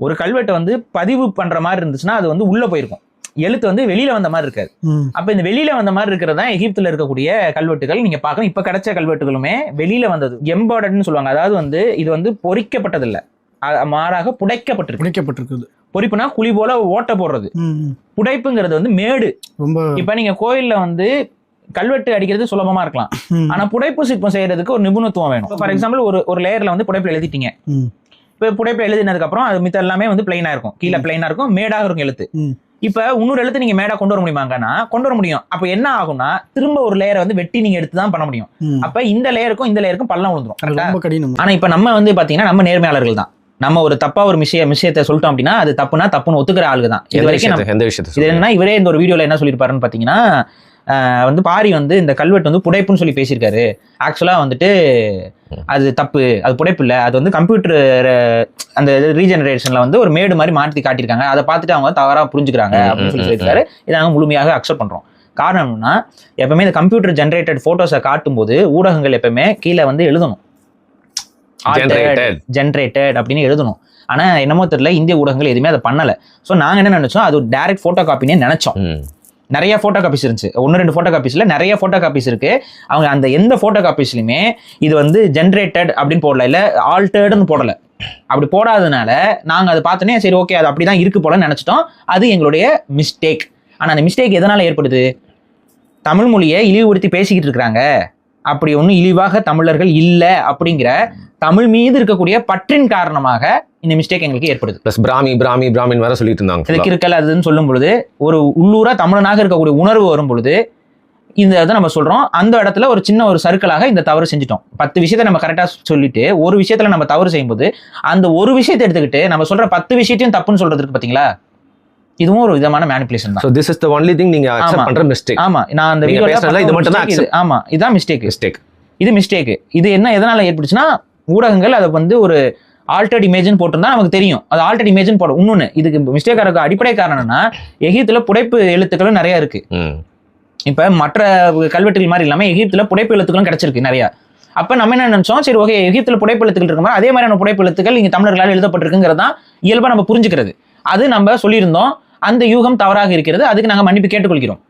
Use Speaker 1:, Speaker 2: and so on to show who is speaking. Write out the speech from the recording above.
Speaker 1: ஒரு கல்வெட்டு வந்து பதிவு பண்ற மாதிரி இருந்துச்சுன்னா அது வந்து உள்ள போயிருக்கும், எழுத்து வந்து வெளியில வந்த மாதிரி இருக்காது. அப்ப இந்த வெளியில வந்த மாதிரி இருக்கிறது தான் எகிப்துல இருக்கக்கூடிய கல்வெட்டுகள். நீங்க பார்க்கணும், இப்ப கிடைச்ச கல்வெட்டுகளுமே வெளியில வந்தது, எம்பார்டட்னு சொல்லுவாங்க. அதாவது வந்து இது வந்து பொறிக்கப்பட்டது இல்ல, மாறாக புடைக்கப்பட்டிருக்கு. பொறிப்புனா குழி போல ஓட்ட போடுறது. புடைப்புங்கிறது வந்து மேடு. இப்ப நீங்க கோயில்ல வந்து கல்வெட்டு அடிக்கிறது சுலபமா இருக்கலாம், ஆனா புடைப்பு சிற்பம் செய்யறதுக்கு ஒரு நிபுணத்துவம் வேணும். ஃபார் எக்ஸாம்பிள் ஒரு லேயர்ல வந்து புடைப்புல எழுதிட்டீங்க. இப்ப புடைப்புல எழுதினதுக்கு அப்புறம் அது மித்த எல்லாமே வந்து பிளைனா இருக்கும், கீழே பிளைனா இருக்கும், மேடாக இருக்கும் எழுத்து. இப்ப இன்னொரு எழுத்து நீங்க மேடா கொண்டு வர முடியுமாங்கன்னா கொண்டு வர முடியும். அப்ப என்ன ஆகும்னா திரும்ப ஒரு லேயரை வந்து வெட்டி நீங்க எடுத்துதான் பண்ண முடியும். அப்ப இந்த லேயருக்கும் பள்ளம் விழுந்துரும். ஆனா இப்ப நம்ம வந்து பாத்தீங்கன்னா நம்ம நேர்மையாளர்கள் தான். நம்ம ஒரு தப்பா ஒரு விஷயத்தை சொல்லிட்டோம் அப்படின்னா அது தப்புனா தப்புன்னு ஒத்துக்கிற ஆளுங்க தான். இது வரைக்கும் இது என்ன இவரே இந்த ஒரு வீடியோல என்ன சொல்லியிருப்பாருன்னு பாத்தீங்கன்னா வந்து பாரி வந்து இந்த கல்வெட்டு வந்து புடைப்புன்னு சொல்லி பேசியிருக்காரு. ஆக்சுவலா வந்துட்டு அது தப்பு, அது புடைப்பு இல்லை, அது வந்து கம்ப்யூட்டர் அந்த ரீஜெனரேஷன்ல வந்து ஒரு மேடு மாதிரி மாற்றி காட்டியிருக்காங்க, அதை பார்த்துட்டு அவங்க தவறா புரிஞ்சுக்கிறாங்க அப்படின்னு சொல்லி சொல்லியிருக்காரு. இதை நாங்கள் முழுமையாக அக்செப்ட் பண்றோம். காரணம் என்னன்னா எப்பவுமே இந்த கம்ப்யூட்டர் ஜென்ரேட்டட் போட்டோஸை காட்டும் போது ஊடகங்கள் எப்பவுமே கீழே வந்து எழுதணும் ஜென்ரேட்டட் அப்படின்னு எழுதணும். ஆனா என்னமோ தெரியல, இந்திய ஊடகங்கள் எதுவுமே அதை பண்ணல. ஸோ நாங்க என்ன நினைச்சோம், அது ஒரு டைரக்ட் போட்டோ காப்பினே நினைச்சோம். நிறைய போட்டோ காப்பீஸ் இருந்துச்சு, 1-2 போட்டோ காப்பீஸ்ல நிறைய போட்டோ காப்பீஸ் இருக்கு. அவங்க அந்த எந்த போட்டோ காப்பீஸ்லயுமே இது வந்து ஜென்ரேட்டட் அப்படின்னு போடல, இல்ல ஆல்டர்டுன்னு போடல. அப்படி போடாததுனால நாங்க அதை பார்த்தோன்னே சரி ஓகே அது அப்படிதான் இருக்கு போல நினைச்சிட்டோம். அது எங்களுடைய மிஸ்டேக். ஆனா அந்த மிஸ்டேக் எதனால ஏற்படுது? தமிழ் மொழியை இழிவுபடுத்தி பேசிக்கிட்டு இருக்கிறாங்க, அப்படி ஒன்றும் இழிவாக தமிழர்கள் இல்லை அப்படிங்கிற தமிழ் மீது இருக்கக்கூடிய பற்றின் காரணமாக இந்த மிஸ்டேக் எங்களுக்கு ஏற்படுது.
Speaker 2: பிளஸ் பிராமின் வர சொல்லிட்டு இருந்தாங்க
Speaker 1: கிறுக்கல் அதுன்னு சொல்லும் பொழுது ஒரு உள்ளூரா தமிழனாக இருக்கக்கூடிய உணர்வு வரும் பொழுது இந்த இதை நம்ம சொல்றோம். அந்த இடத்துல ஒரு சின்ன ஒரு சர்க்கிளாக இந்த தவறு செஞ்சுட்டோம். 10 விஷயத்த நம்ம கரெக்டா சொல்லிட்டு ஒரு விஷயத்துல நம்ம தவறு செய்யும்போது அந்த ஒரு விஷயத்தை எடுத்துக்கிட்டு நம்ம சொல்ற 10 விஷயத்தையும் தப்புன்னு சொல்றதுக்கு பாத்தீங்களா, இதுவும் ஒரு விதமான மேனிபுலேஷன் தான்.
Speaker 2: So this is the only thing நீங்க அக்செப்ட் பண்ற மிஸ்டேக்.
Speaker 1: ஆமா, நான் அந்த வீடியோல இது மட்டும் தான் ஆமா இதான் மிஸ்டேக். இது மிஸ்டேக். இது என்ன எதனால ஏற்பட்டுச்சுன்னா ஊடகங்கள் அதை வந்து ஒரு ஆல்டர்ட் இமேஜ்னு போட்டிருந்தா நமக்கு தெரியும் அது ஆல்டர்ட் இமேஜ்னு போடும். இன்னொன்னு இதுக்கு மிஸ்டேக்கா இருக்க அடிப்படை காரணம் என்னன்னா எகிப்துல புடைப்பு எழுத்துக்களும் நிறைய இருக்கு. இப்ப மற்ற கல்வெட்டுகள் மாதிரி இல்லாம எகிப்துல புடைப்பு எழுத்துக்களும் கிடைச்சிருக்கு நிறைய. அப்ப நம்ம என்ன நினைச்சோம், சரி ஓகே எகிப்துல புடைப்பு எழுத்துக்கள் இருக்க மாதிரி அதே மாதிரியான புடைப்பு எழுத்துக்கள் இங்க தமிழர்களால் எழுதப்பட்டிருக்குங்கிறது தான் இயல்பா நம்ம புரிஞ்சுக்கிறது. அது நம்ம சொல்லியிருந்தோம். அந்த யூகம் தவறாக இருக்கிறது, அதுக்கு நாங்க மன்னிப்பு கேட்டுக்கொள்கிறோம்.